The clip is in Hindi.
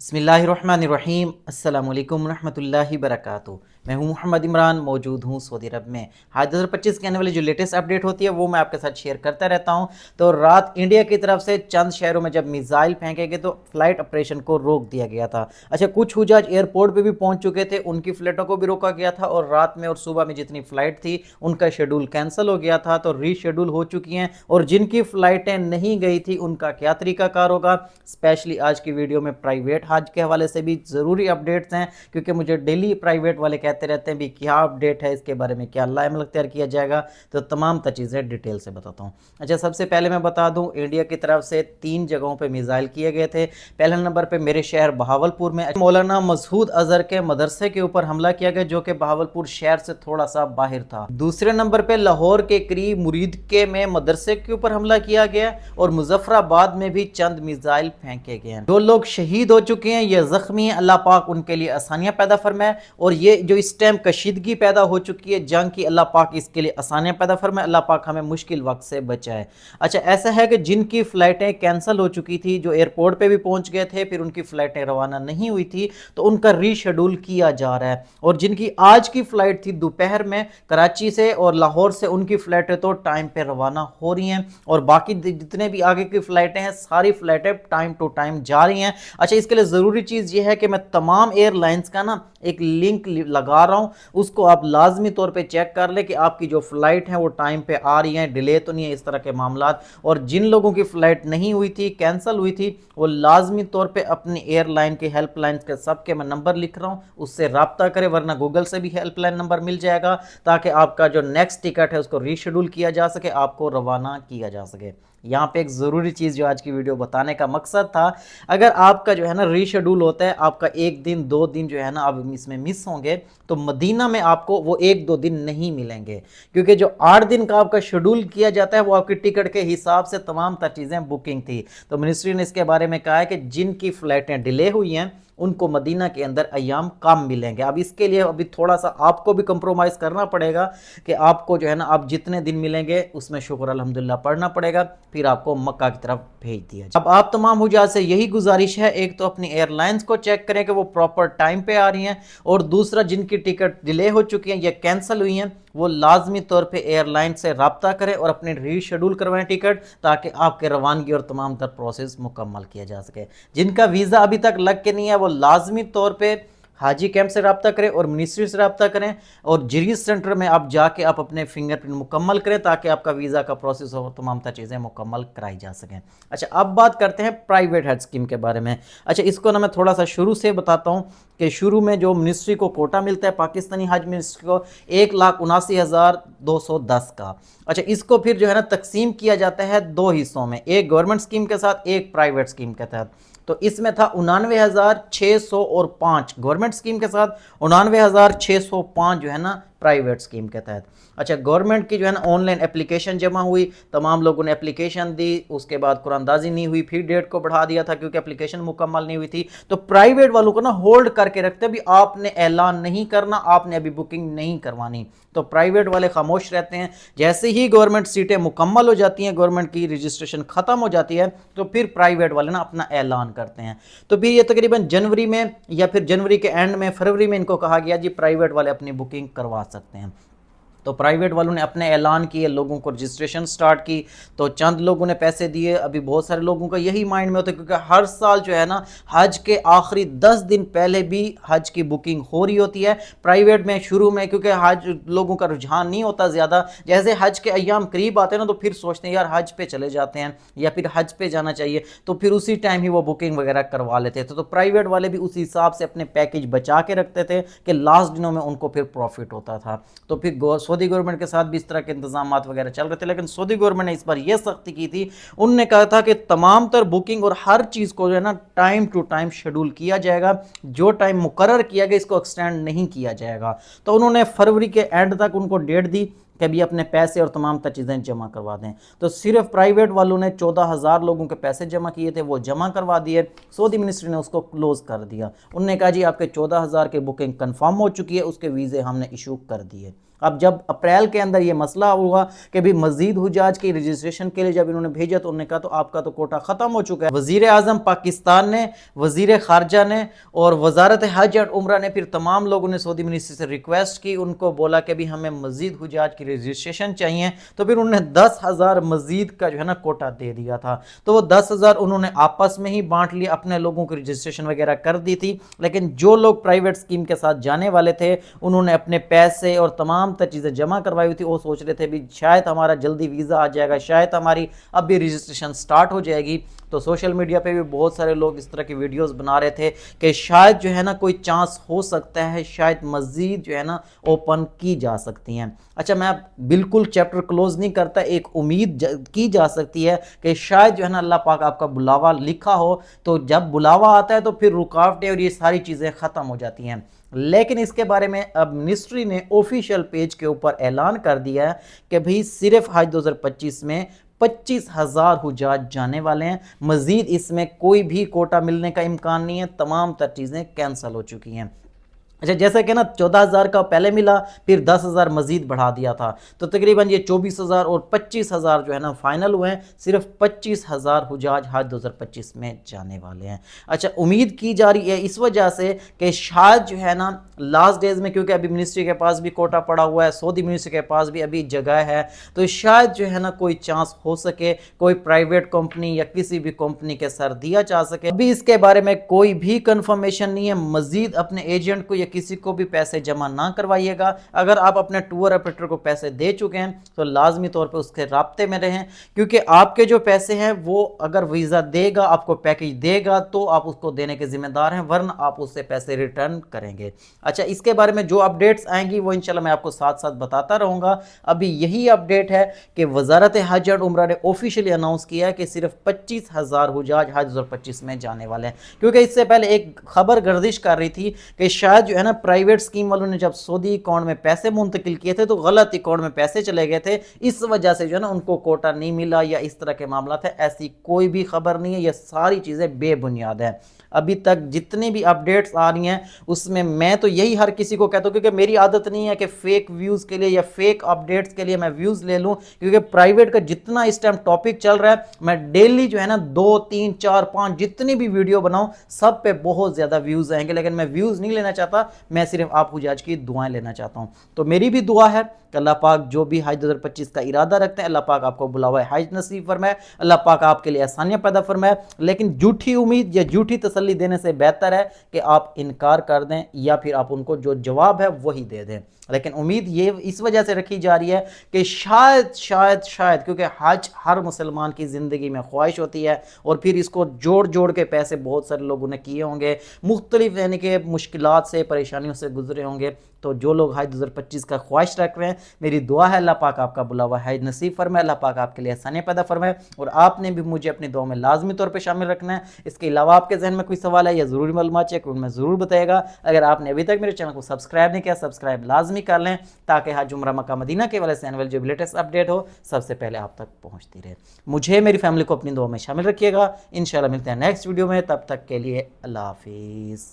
बिस्मिल्लाहिर्रहमानिर्रहीम अस्सलामुअलैकुम रहमतुल्लाहि बरकातुहू। मैं हूं मोहम्मद इमरान, मौजूद हूं सऊदी अरब में। आज 2025 के आने वाली जो लेटेस्ट अपडेट होती है वो मैं आपके साथ शेयर करता रहता हूं। तो रात इंडिया की तरफ से चंद शहरों में जब मिसाइल फेंके गए तो फ्लाइट ऑपरेशन को रोक दिया गया था। अच्छा, कुछ हुजाज एयरपोर्ट पर भी पहुंच चुके थे, उनकी फ्लाइटों को भी रोका गया था और रात में और सुबह में जितनी फ्लाइट थी उनका शेड्यूल कैंसिल हो गया था, तो रीशेड्यूल हो चुकी हैं। और जिनकी फ्लाइटें नहीं गई थी उनका क्या तरीकाकार होगा, स्पेशली आज की वीडियो में प्राइवेट हज के हवाले से भी ज़रूरी अपडेट्स हैं, क्योंकि मुझे डेली प्राइवेट वाले कहते रहते हैं भी क्या अपडेट है, इसके बारे में क्या अमल अख्तियार किया जाएगा। तो तमाम चीज़ें डिटेल से बताता हूँ। अच्छा, सबसे पहले मैं बता दूँ इंडिया की तरफ से 3 जगहों पर मिसाइल किए गए थे। पहले नंबर पर मेरे शहर बहावलपुर में मौलाना मसूद अजहर के मदरसे के ऊपर हमला किया गया, जो कि बहावलपुर शहर से थोड़ा सा बाहर था। दूसरे नंबर पर लाहौर के करीब मुरीदके में मदरसे के ऊपर हमला किया गया और मुजफ्फराबाद में भी चंद मिसाइल फेंके गए हैं। जो लोग शहीद हो चुके हैं या जख्मी हैं, अल्लाह पाक उनके लिए आसानियां पैदा फरमाए, और ये जो इस टाइम कशीदगी पैदा हो चुकी है जंग की, अल्लाह पाक इसके लिए आसानियां पैदा फरमाए, अल्लाह पाक हमें मुश्किल वक्त से बचाए। अच्छा, ऐसा है कि जिनकी फ़्लाइटें कैंसिल हो चुकी थी, जो एयरपोर्ट पे भी पहुंच गए थे, फिर उनकी फ़्लाइटें रवाना नहीं हुई थी, तो उनका रीशेड्यूल किया जा रहा है। और जिनकी आज की फ़्लाइट थी दोपहर में कराची से और लाहौर से, उनकी फ़्लाइटें तो टाइम पर रवाना हो रही हैं, और बाकी जितने भी आगे की फ़्लाइटें हैं सारी फ़्लाइटें टाइम टू टाइम जा रही हैं। अच्छा, इसके लिए ज़रूरी चीज़ ये है कि मैं तमाम एयरलाइंस का ना एक लिंक लगा रहा हूँ, उसको आप लाजमी तौर पे चेक कर ले कि आपकी जो फ़्लाइट है वो टाइम पे आ रही है, डिले तो नहीं है, इस तरह के मामलात। और जिन लोगों की फ़्लाइट नहीं हुई थी, कैंसिल हुई थी, वो लाजमी तौर पे अपनी एयरलाइन के हेल्पलाइन के सबके मैं नंबर लिख रहा हूँ, उससे रब्ता करें, वरना गूगल से भी हेल्पलाइन नंबर मिल जाएगा, ताकि आपका जो नेक्स्ट टिकट है उसको रीशेड्यूल किया जा सके, आपको रवाना किया जा सके। यहाँ पे एक ज़रूरी चीज़ जो आज की वीडियो बताने का मकसद था, अगर आपका जो है ना रीशेड्यूल होता है, आपका 1 दिन 2 दिन जो है ना आप इसमें मिस होंगे, तो मदीना में आपको वो 1 2 दिन नहीं मिलेंगे, क्योंकि जो 8 दिन का आपका शेड्यूल किया जाता है वो आपकी टिकट के हिसाब से तमाम चीज़ें बुकिंग थी। तो मिनिस्ट्री ने इसके बारे में कहा है कि जिनकी फ़्लाइटें डिले हुई हैं उनको मदीना के अंदर अय्याम कम मिलेंगे। अब इसके लिए अभी थोड़ा सा आपको भी कंप्रोमाइज़ करना पड़ेगा कि आपको जो है ना आप जितने दिन मिलेंगे उसमें शुक्र अल्हम्दुलिल्लाह पढ़ना पड़ेगा, फिर आपको मक्का की तरफ भेज दिया जाए। अब आप तमाम हुजाज से यही गुजारिश है, एक तो अपनी एयरलाइंस को चेक करें कि वो प्रॉपर टाइम पे आ रही हैं, और दूसरा जिनकी टिकट डिले हो चुकी हैं या कैंसिल हुई हैं वो लाजमी तौर पे एयरलाइन से रब्ता करें और अपने रीशेड्यूल करवाएं टिकट, ताकि आपके रवानगी और तमाम तर प्रोसेस मुकम्मल किया जा सके। जिनका वीज़ा अभी तक लग के नहीं है वो लाजमी तौर पे हाजी कैंप से रब्ता करें और मिनिस्ट्री से रब्ता करें, और जीरीस सेंटर में आप जाके आप अपने फिंगरप्रिंट मुकम्मल करें, ताकि आपका वीज़ा का प्रोसेस और तमाम चीज़ें मुकम्मल कराई जा सकें। अच्छा, अब बात करते हैं प्राइवेट हज स्कीम के बारे में। अच्छा, इसको ना मैं थोड़ा सा शुरू से बताता हूँ कि शुरू में जो मिनिस्ट्री को कोटा मिलता है, पाकिस्तानी हज मिनिस्ट्री को 1,79,210 का। अच्छा, इसको फिर जो है ना तकसीम किया जाता है 2 हिस्सों में, एक गवर्नमेंट स्कीम के साथ, एक प्राइवेट स्कीम के तहत। तो इसमें था 99,605 गवर्नमेंट स्कीम के साथ, 99,605 जो है ना प्राइवेट स्कीम के तहत। अच्छा, गवर्नमेंट की जो है ना ऑनलाइन एप्लीकेशन जमा हुई, तमाम लोगों ने एप्लीकेशन दी, उसके बाद कुरानदाजी नहीं हुई, फिर डेट को बढ़ा दिया था क्योंकि एप्लीकेशन मुकम्मल नहीं हुई थी। तो प्राइवेट वालों को ना होल्ड करके रखते भी, आपने ऐलान नहीं करना, आपने अभी बुकिंग नहीं करवानी। तो प्राइवेट वाले खामोश रहते हैं। जैसे ही गवर्नमेंट सीटें मुकम्मल हो जाती हैं, गवर्नमेंट की रजिस्ट्रेशन खत्म हो जाती है, तो फिर प्राइवेट वाले ना अपना ऐलान करते हैं। तो फिर ये तकरीबन जनवरी में या फिर जनवरी के एंड में, फरवरी में इनको कहा गया जी प्राइवेट वाले अपनी बुकिंग करवा सकते हैं। तो प्राइवेट वालों ने अपने ऐलान किए, लोगों को रजिस्ट्रेशन स्टार्ट की, तो चंद लोगों ने पैसे दिए। अभी बहुत सारे लोगों का यही माइंड में होता है, क्योंकि हर साल जो है ना हज के आखिरी 10 दिन पहले भी हज की बुकिंग हो रही होती है प्राइवेट में। शुरू में क्योंकि हज लोगों का रुझान नहीं होता ज़्यादा, जैसे हज के अय्याम करीब आते हैं ना तो फिर सोचते हैं यार हज पे चले जाते हैं या फिर हज पे जाना चाहिए, तो फिर उसी टाइम ही वो बुकिंग वगैरह करवा लेते थे। तो प्राइवेट वाले भी उसी हिसाब से अपने पैकेज बचा के रखते थे कि लास्ट दिनों में उनको फिर प्रॉफिट होता था। तो फिर सऊदी गवर्नमेंट के साथ भी इस तरह के इंतजाम वगैरह चल रहे थे, लेकिन सऊदी गवर्नमेंट ने इस बार यह सख्ती की थी, उन्होंने कहा था कि तमाम तर बुकिंग और हर चीज़ को जो है ना टाइम टू टाइम शेड्यूल किया जाएगा, जो टाइम मुकर्रर किया गया इसको एक्सटेंड नहीं किया जाएगा। तो उन्होंने फरवरी के एंड तक उनको डेट दी कि अभी अपने पैसे और तमाम चीज़ें जमा करवा दें। तो सिर्फ प्राइवेट वालों ने 14,000 लोगों के पैसे जमा किए थे, वो जमा करवा दिए। सऊदी मिनिस्ट्री ने उसको क्लोज़ कर दिया। उन्होंने कहा जी आपके 14,000 की बुकिंग कंफर्म हो चुकी है, उसके वीज़े हमने इशू कर दिए। अब जब अप्रैल के अंदर ये मसला हुआ कि भी मजीद हुजाज की रजिस्ट्रेशन के लिए जब इन्होंने भेजा तो उन्होंने कहा तो आपका तो कोटा ख़त्म हो चुका है। वज़ीर आज़म पाकिस्तान ने, वज़ीर ख़ारजा ने और वजारत हज और उम्रा ने फिर तमाम लोगों ने सऊदी मिनिस्ट्री से रिक्वेस्ट की, उनको बोला कि भी हमें मजीद हुजाज की रजिस्ट्रेशन चाहिए, तो फिर उन्होंने 10,000 मजीद का जो है ना कोटा दे दिया था। तो वो 10,000 उन्होंने आपस में ही बांट लिया, अपने लोगों की रजिस्ट्रेशन वगैरह कर दी थी। लेकिन जो लोग प्राइवेट स्कीम के साथ जाने वाले थे उन्होंने अपने पैसे और तमाम चीज़ें जमा करवाई हुई थी। वो सोच रहे थे भी शायद हमारा जल्दी वीज़ा आ जाएगा, शायद हमारी अब भी रजिस्ट्रेशन स्टार्ट हो जाएगी। तो सोशल मीडिया पे भी बहुत सारे लोग इस तरह की वीडियोस बना रहे थे कि शायद जो है ना कोई चांस हो सकता है, शायद मज़ीद जो है ना ओपन की जा सकती हैं। अच्छा, मैं बिल्कुल चैप्टर क्लोज नहीं करता, एक उम्मीद की जा सकती है कि शायद जो है ना अल्लाह पाक आपका बुलावा लिखा हो, तो जब बुलावा आता है तो फिर रुकावटें और ये सारी चीज़ें ख़त्म हो जाती हैं। लेकिन इसके बारे में अब मिनिस्ट्री ने ऑफिशियल पेज के ऊपर ऐलान कर दिया है कि भाई सिर्फ हज 2025 में 25,000 हुजाज जाने वाले हैं। मजीद इसमें कोई भी कोटा मिलने का इम्कान नहीं है, तमाम तर चीज़ें कैंसिल हो चुकी हैं। अच्छा, जैसे कि ना 14,000 का पहले मिला, फिर 10,000 मजीद बढ़ा दिया था, तो तकरीबन ये 24,000 और 25,000 जो है ना फाइनल हुए हैं। सिर्फ 25,000 हुजाज हज 2025 में जाने वाले हैं। अच्छा, उम्मीद की जा रही है इस वजह से कि शायद जो है ना लास्ट डेज में, क्योंकि अभी मिनिस्ट्री के पास भी कोटा पड़ा हुआ है, सऊदी मिनिस्ट्री के पास भी अभी जगह है, तो शायद जो है ना कोई चांस हो सके कोई प्राइवेट कंपनी या किसी भी कंपनी के सर दिया जा सके। अभी इसके बारे में कोई भी कंफर्मेशन नहीं है। मजीद अपने एजेंट को किसी को भी पैसे जमा ना करवाइएगा। अगर आप अपने टूर ऑपरेटर को पैसे दे चुके हैं तो लाजमी तौर पे उसके राब्ते में रहें, क्योंकि आपके जो पैसे हैं वो अगर वीज़ा देगा, आपको पैकेज देगा, तो आप उसको देने के जिम्मेदार हैं, वरना आप उससे पैसे रिटर्न करेंगे। अच्छा, इसके बारे में जो अपडेट्स आएंगी वो इंशाल्लाह मैं आपको साथ साथ बताता रहूँगा। अभी यही अपडेट है कि वजारत हज और उम्रा ने ऑफिशियली अनाउंस किया है कि सिर्फ 25,000 हुजाज हज 2025 में जाने वाले हैं, क्योंकि इससे पहले एक खबर गर्दिश कर रही थी कि शायद जो है ना प्राइवेट स्कीम वालों ने जब सऊदी अकाउंट में पैसे मुंतकिल किए थे तो गलत अकाउंट में पैसे चले गए थे, इस वजह से जो है ना उनको कोटा नहीं मिला या इस तरह के मामला थे। ऐसी कोई भी खबर नहीं है, ये सारी चीज़ें बेबुनियाद है। अभी तक जितनी भी अपडेट्स आ रही हैं उसमें मैं तो यही हर किसी को कहता हूँ, क्योंकि मेरी आदत नहीं है कि फेक व्यूज़ के लिए या फेक अपडेट्स के लिए मैं व्यूज़ ले लूँ, क्योंकि प्राइवेट का जितना इस टाइम टॉपिक चल रहा है मैं डेली जो है ना 2, 3, 4, 5 जितनी भी वीडियो बनाऊँ सब पे बहुत ज़्यादा व्यूज़ आएंगे, लेकिन मैं व्यूज़ नहीं लेना चाहता, मैं सिर्फ आप हुजाज की दुआएं लेना चाहता हूँ। तो मेरी भी दुआ है कि अल्लाह पाक जो भी हज 2025 का इरादा रखते हैं अल्लाह पाक आपको बुलावा हज नसीब फरमाए, अल्लाह पाक आपके लिए आसानियाँ पैदा फरमाए। लेकिन झूठी उम्मीद या झूठी तसल्ली देने से बेहतर है कि आप इनकार कर दें या फिर आप उनको जो जवाब है वही दे दें। लेकिन उम्मीद ये इस वजह से रखी जा रही है कि शायद शायद शायद, क्योंकि हज हर मुसलमान की ज़िंदगी में ख्वाहिश होती है और फिर इसको जोड़ जोड़ के पैसे बहुत सारे लोगों ने किए होंगे, मुख्तलिफ यानी कि मुश्किलात से परेशानियों से गुजरे होंगे। तो जो लोग हज 2025 का ख्वाहिश रख रहे हैं, मेरी दुआ है अल्लाह पाक आपका बुलावा हज नसीब फरमाए, अल्लाह पाक आपके लिए आसानियाँ पैदा फरमाए, और आपने भी मुझे अपनी दुआ में लाजमी तौर पे शामिल रखना है। इसके अलावा आपके जहन में कोई सवाल है या ज़रूरी मालूमात चाहिए कमेंट में ज़रूर बताएगा। अगर आपने अभी तक मेरे चैनल को सब्सक्राइब नहीं किया, सब्सक्राइब लाजमी कर लें ताकि हज उम्रा मक्का मदीना के वाले से आने वाली जो लेटेस्ट अपडेट हो सबसे पहले आप तक पहुँचती रहे। मुझे मेरी फैमिली को अपनी दुआ में शामिल रखिएगा। इंशाल्लाह मिलते हैं नेक्स्ट वीडियो में, तब तक के लिए अल्लाह हाफिज़।